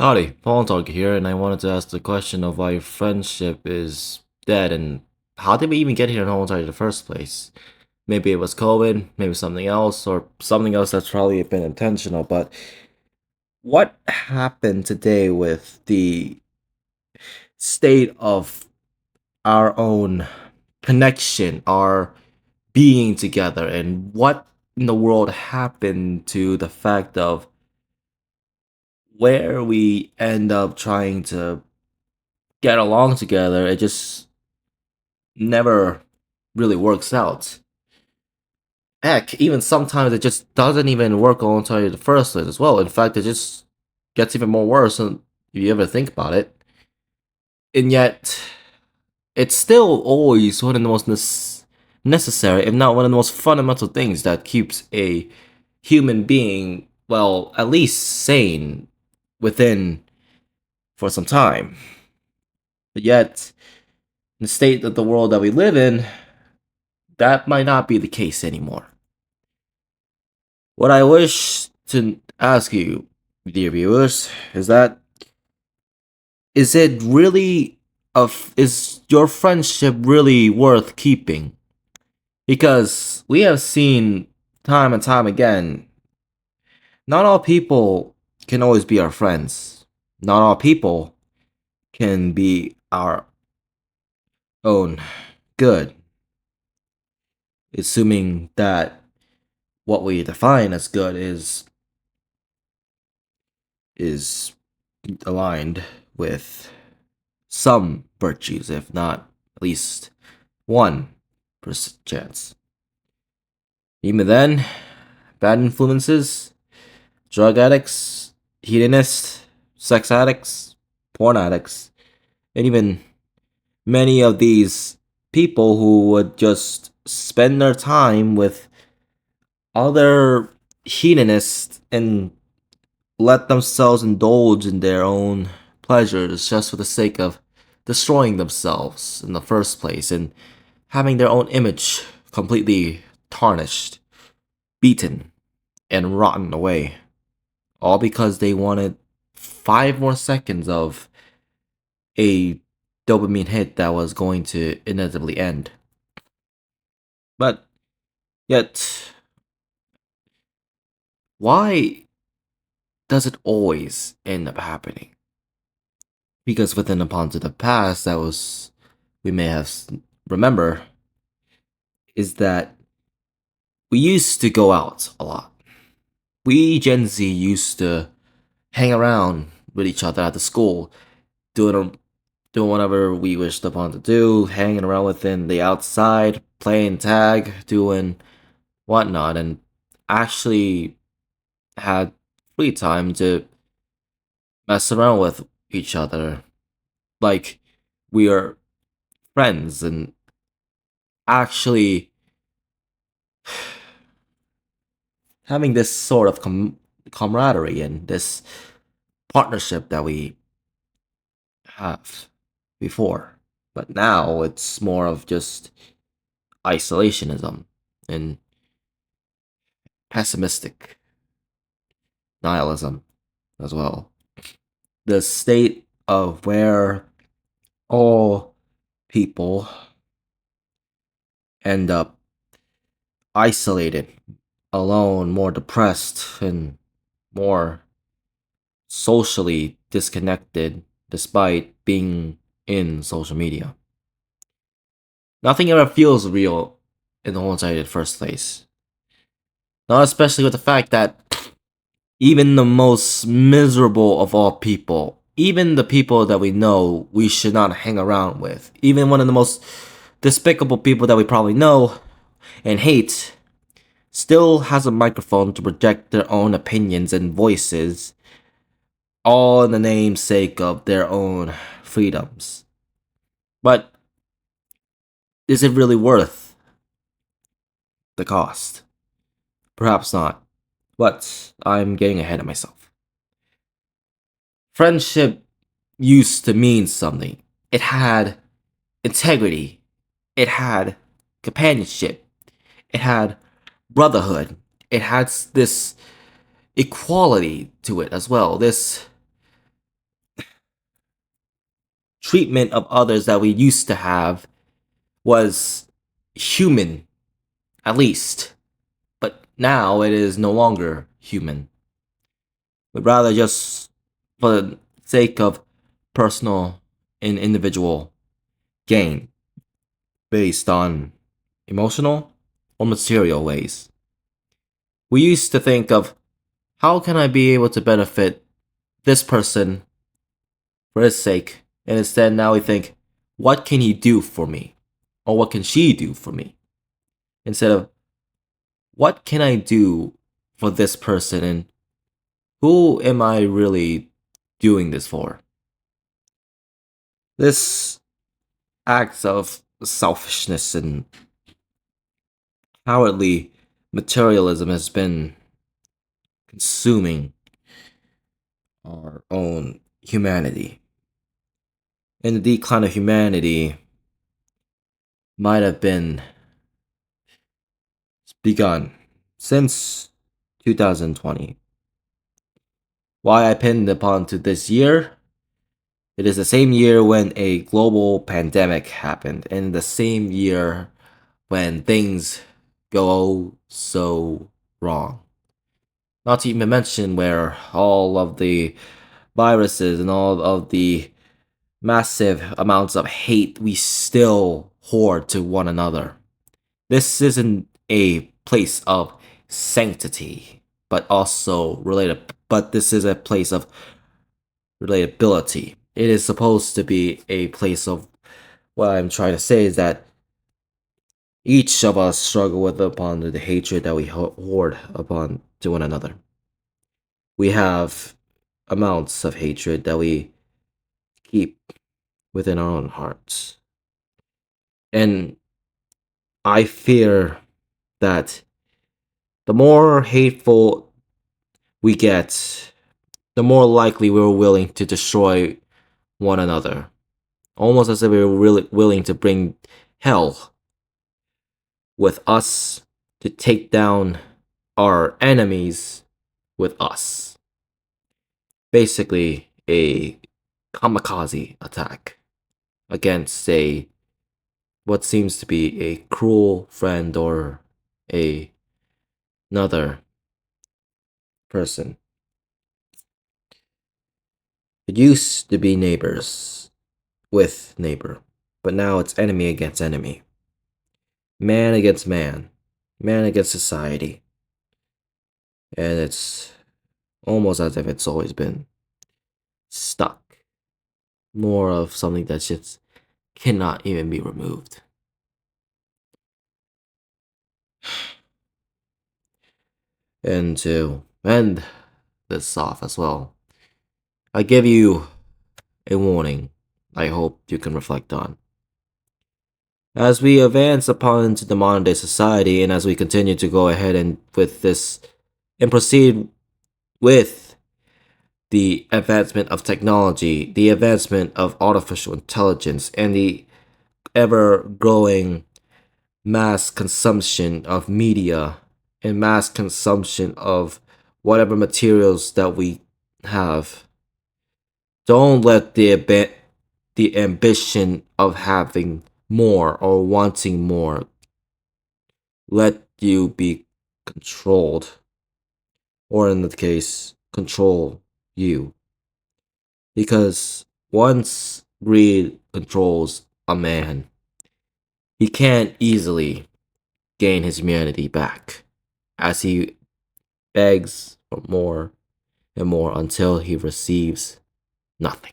Howdy, Paul Talk here, and I wanted to ask the question of why friendship is dead and how did we even get here in Hometalk in the first place? Maybe it was COVID, maybe something else, or something else that's probably been intentional, but what happened today with the state of our own connection, our being together, and what in the world happened to the fact of where we end up trying to get along together? It just never really works out. Heck, even sometimes it just doesn't even work alongside in the first place as well. In fact, it just gets even more worse if you ever think about it. And yet, it's still always one of the most necessary, if not one of the most fundamental things that keeps a human being, well, at least sane within for some time. But yet, in the state of the world that we live in, that might not be the case anymore. What I wish to ask you, dear viewers, is it really is your friendship really worth keeping? Because we have seen time and time again, not all people can always be our friends. Not all people can be our own good, assuming that what we define as good is aligned with some virtues, if not at least 1% chance. Even then, bad influences, drug addicts, hedonists, sex addicts, porn addicts, and even many of these people who would just spend their time with other hedonists and let themselves indulge in their own pleasures just for the sake of destroying themselves in the first place and having their own image completely tarnished, beaten, and rotten away. All because they wanted 5 more seconds of a dopamine hit that was going to inevitably end. But yet, why does it always end up happening? Because within the positive past, that was, we may have remember, is that we used to go out a lot. We Gen Z used to hang around with each other at the school, doing doing whatever we wished upon to do, hanging around within the outside, playing tag, doing whatnot, and actually had free time to mess around with each other. Like we are friends and actually having this sort of camaraderie and this partnership that we have before. But now it's more of just isolationism and pessimistic nihilism as well. The state of where all people end up isolated, alone, more depressed, and more socially disconnected despite being in social media. Nothing ever feels real in the whole entire first place. Not especially with the fact that even the most miserable of all people, even the people that we know we should not hang around with, even one of the most despicable people that we probably know and hate, still has a microphone to project their own opinions and voices, all in the namesake of their own freedoms. But is it really worth the cost? Perhaps not, but I'm getting ahead of myself. Friendship used to mean something. It had integrity. It had companionship. It had brotherhood. It had this equality to it as well. This treatment of others that we used to have was human, at least. But now it is no longer human, but rather just for the sake of personal and individual gain based on emotional or material ways. We used to think of how can I be able to benefit this person for his sake, and instead now we think, what can he do for me? Or what can she do for me? Instead of, what can I do for this person and who am I really doing this for? This acts of selfishness and cowardly materialism has been consuming our own humanity. And the decline of humanity might have been begun since 2020. Why I pinned upon to this year? It is the same year when a global pandemic happened, and the same year when things go so wrong. Not to even mention where all of the viruses and all of the massive amounts of hate we still hoard to one another. This isn't a place of sanctity, but also related. But this is a place of relatability. It is supposed to be a place of what I'm trying to say is that each of us struggle with upon the hatred that we hoard upon to one another. We have amounts of hatred that we keep within our own hearts. And I fear that the more hateful we get, the more likely we're willing to destroy one another. Almost as if we were really willing to bring hell with us to take down our enemies with us. Basically, a kamikaze attack against a what seems to be a cruel friend or another person. It used to be neighbors with neighbor, but now it's enemy against enemy. Man against man. Man against society. And it's almost as if it's always been stuck. More of something that just cannot even be removed. And to end this off as well, I give you a warning I hope you can reflect on. As we advance upon into the modern day society, and as we continue to go ahead and with this and proceed with the advancement of technology, the advancement of artificial intelligence, and the ever growing mass consumption of media and mass consumption of whatever materials that we have. Don't let the ambition of having more or wanting more let you be controlled, or in the case, control you. Because once greed controls a man, he can't easily gain his humanity back, as he begs for more and more until he receives nothing.